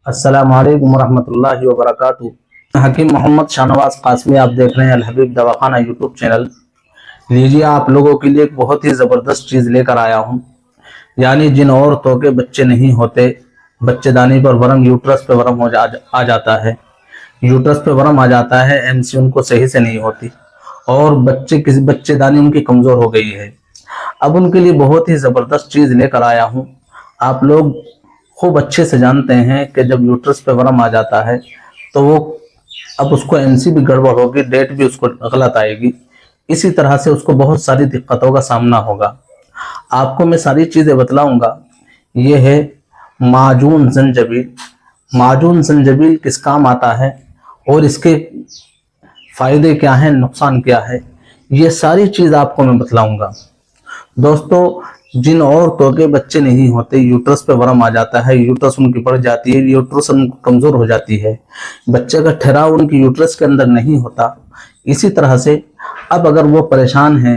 अस्सलाम वालेकुम रहमतुल्लाहि व बरकातुहू। हकीम मोहम्मद शाहनवाज कासमी, आप देख रहे हैं अल हबीब दवाखाना यूट्यूब चैनल। लीजिए, आप लोगों के लिए एक बहुत ही ज़बरदस्त चीज़ लेकर आया हूँ। यानी जिन औरतों के बच्चे नहीं होते, बच्चेदानी पर वरम यूट्रस पे वरम आ जाता है, यूट्रस पे वरम आ जाता है, एमसी उनको सही से नहीं होती और बच्चेदानी उनकी कमज़ोर हो गई है। अब उनके लिए बहुत ही ज़बरदस्त चीज़ लेकर आया हूँ। आप लोग खूब अच्छे से जानते हैं कि जब यूट्रस पे वरम आ जाता है तो वो अब उसको एमसी भी गड़बड़ होगी, डेट भी उसको गलत आएगी। इसी तरह से उसको बहुत सारी दिक्कतों का सामना होगा। आपको मैं सारी चीज़ें बतलाऊंगा। ये है माजून ज़ंजबील। माजून ज़ंजबील किस काम आता है और इसके फ़ायदे क्या हैं, नुकसान क्या है, ये सारी चीज़ आपको मैं बतलाऊंगा। दोस्तों, जिन औरतों के बच्चे नहीं होते, यूट्रस पे वरम आ जाता है, यूट्रस उनकी बढ़ जाती है, यूट्रस उनकी कमज़ोर हो जाती है, बच्चे का ठहराव उनकी यूट्रस के अंदर नहीं होता, इसी तरह से अब अगर वो परेशान हैं,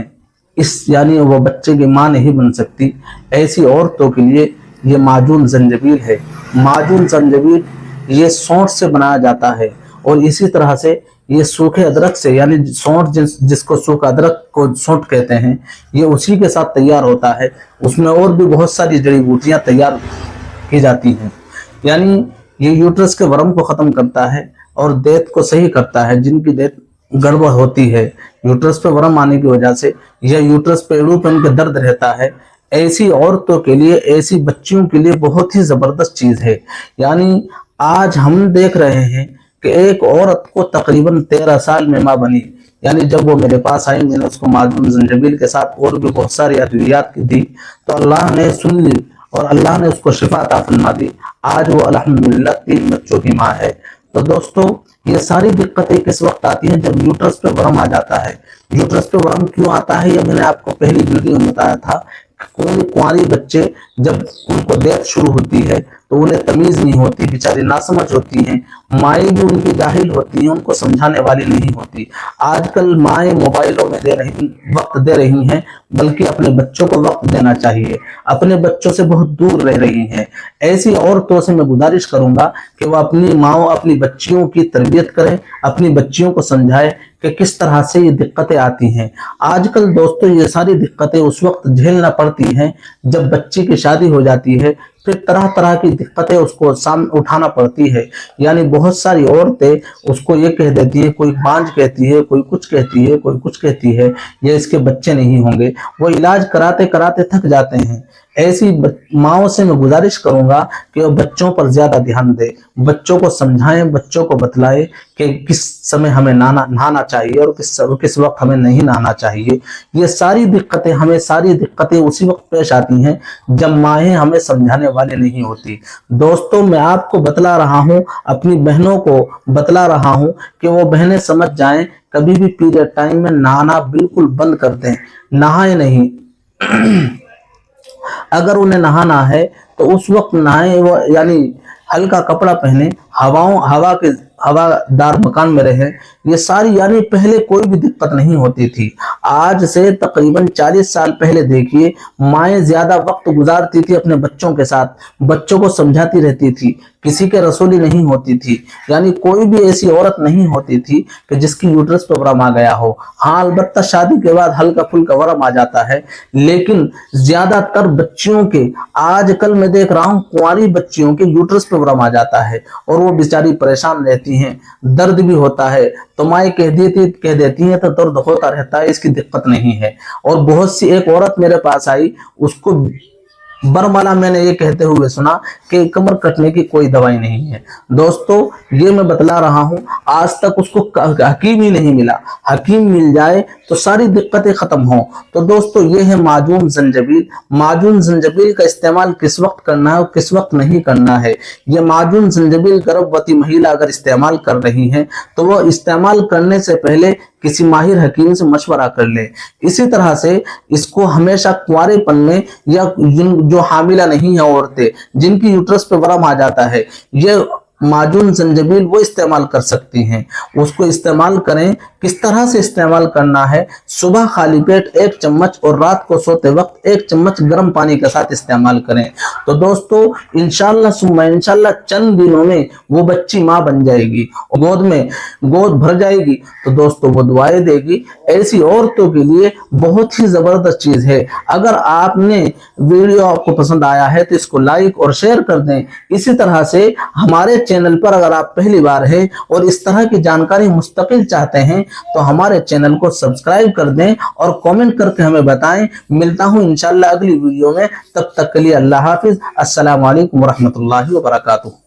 यानी वो बच्चे की माँ नहीं बन सकती, ऐसी औरतों के लिए ये माजून ज़ंजबील है। माजून ज़ंजबील ये सौंठ से बनाया जाता है और इसी तरह से ये सूखे अदरक से, यानी सौंठ जिसको सूखा अदरक को सौंठ कहते हैं, ये उसी के साथ तैयार होता है। उसमें और भी बहुत सारी जड़ी बूटियां तैयार की जाती हैं। यानी ये यूट्रस के वरम को ख़त्म करता है और देत को सही करता है। जिनकी देत गड़बड़ होती है यूट्रस पे वरम आने की वजह से, या यूट्रस पे एड़ूपन के दर्द रहता है, ऐसी औरतों के लिए, ऐसी बच्चियों के लिए बहुत ही ज़बरदस्त चीज़ है। यानी आज हम देख रहे हैं कि एक औरत को तकरीबन 13 साल में माँ बनी। यानी जब वो मेरे पास आई, मैंने उसको माजून ज़ंजबील के साथ और भी बहुत सारी अद्वियात दी तो अल्लाह ने सुन ली और अल्लाह ने उसको शिफा अता फरमा दी। आज वो अल्हम्दुलिल्लाह 3 बच्चों की माँ है। तो दोस्तों, ये सारी दिक्कतें किस वक्त आती हैं? जब यूट्रस पे वरम आ जाता है। यूट्रस पे वरम क्यों आता है, ये मैंने आपको पहली वीडियो में बताया था। कोई कुंवारी बच्चे जब उनको डेथ शुरू होती है तो उन्हें तमीज नहीं होती, बेचारी नासमझ होती हैं, माएँ भी उनकी जाहिल होती हैं, उनको समझाने वाली नहीं होती। आजकल माएँ मोबाइलों में वक्त दे रही हैं, बल्कि अपने बच्चों को वक्त देना चाहिए, अपने बच्चों से बहुत दूर रह रही हैं। ऐसी औरतों से मैं गुजारिश करूंगा कि वह अपनी माँ, अपनी बच्चियों की तरबियत करें, अपनी बच्चियों को समझाएं कि किस तरह से ये दिक्कतें आती हैं। आजकल दोस्तों, ये सारी दिक्कतें उस वक्त झेलना पड़ती हैं जब बच्चे की शादी हो जाती है, फिर तरह तरह की दिक्कतें उसको सामने उठाना पड़ती है। यानी बहुत सारी औरतें उसको ये कह देती है, कोई बांझ कहती है, कोई कुछ कहती है, कोई कुछ कहती है, ये इसके बच्चे नहीं होंगे। वो इलाज कराते कराते थक जाते हैं। ऐसी माओ से मैं गुजारिश करूंगा कि वो बच्चों पर ज्यादा ध्यान दे, बच्चों को समझाएं, बच्चों को बतलाए कि किस समय हमें नहाना चाहिए और किस वक्त हमें नहीं नहाना चाहिए। ये सारी दिक्कतें उसी वक्त पेश आती हैं जब माएँ हमें समझाने वाली नहीं होती। दोस्तों, मैं आपको बतला रहा हूँ, अपनी बहनों को बतला रहा हूँ कि वो बहनें समझ जाएं, कभी भी पीरियड टाइम में नहाना बिल्कुल बंद कर दें, नहाए नहीं। अगर उन्हें नहाना है तो उस वक्त नहाए, वो यानी हल्का कपड़ा पहने, हवादार मकान में रहे। ये सारी, यानी पहले कोई भी दिक्कत नहीं होती थी। आज से तकरीबन 40 साल पहले देखिए, माएँ ज्यादा वक्त गुजारती थी अपने बच्चों के साथ, बच्चों को समझाती रहती थी, किसी के रसोली नहीं होती थी। यानी कोई भी ऐसी औरत नहीं होती थी कि जिसकी यूट्रस पर वरम आ गया हो। हाँ, अलबत्ता शादी के बाद हल्का फुल्का वरम आ जाता है, लेकिन ज्यादातर बच्चियों के, आजकल मैं देख रहा हूँ कुंवारी बच्चियों के यूट्रस पर वरम आ जाता है और वो बेचारी परेशान रहती हैं, दर्द भी होता है। तो माँ कह देती है तो दर्द होता रहता है, इसकी दिक्कत नहीं है। और बहुत सी, एक औरत मेरे पास आई, उसको बरमाला मैंने ये कहते हुए सुना कि कमर कटने की कोई दवाई नहीं है। दोस्तों, ये मैं बतला रहा हूं, आज तक उसको हकीम ही नहीं मिला। हकीम मिल जाए तो सारी दिक्कतें खत्म हो। तो दोस्तों, ये है माजून ज़ंजबील। माजून ज़ंजबील का इस्तेमाल किस वक्त करना है और किस वक्त नहीं करना है। ये माजून ज़ंजबील गर्भवती महिला अगर इस्तेमाल कर रही है तो वह इस्तेमाल करने से पहले किसी माहिर हकीम से मशवरा कर ले। इसी तरह से इसको हमेशा कुंवारेपन में, या जो हामिला नहीं है औरतें, जिनकी यूट्रस पे वरम आ जाता है, ये माजून ज़ंजबील वो इस्तेमाल कर सकती हैं। उसको इस्तेमाल करें किस तरह से इस्तेमाल करना है, सुबह खाली पेट 1 चम्मच और रात को सोते वक्त 1 चम्मच गर्म पानी के साथ इस्तेमाल करें। तो दोस्तों इंशाल्लाह सुम्मा इंशाल्लाह चंद दिनों में वो बच्ची माँ बन जाएगी, गोद भर जाएगी। तो दोस्तों वो दुआएं देगी। ऐसी औरतों के लिए बहुत ही जबरदस्त चीज है। अगर आपने वीडियो आपको पसंद आया है तो इसको लाइक और शेयर कर दें। इसी तरह से हमारे चैनल पर अगर आप पहली बार है और इस तरह की जानकारी मुस्तकिल चाहते हैं तो हमारे चैनल को सब्सक्राइब कर दें और कमेंट करके हमें बताएं। मिलता हूं इंशाल्लाह अगली वीडियो में, तब तक के लिए अल्लाह हाफिज। अस्सलाम वालेकुम व रहमतुल्लाहि व बरकातुहू।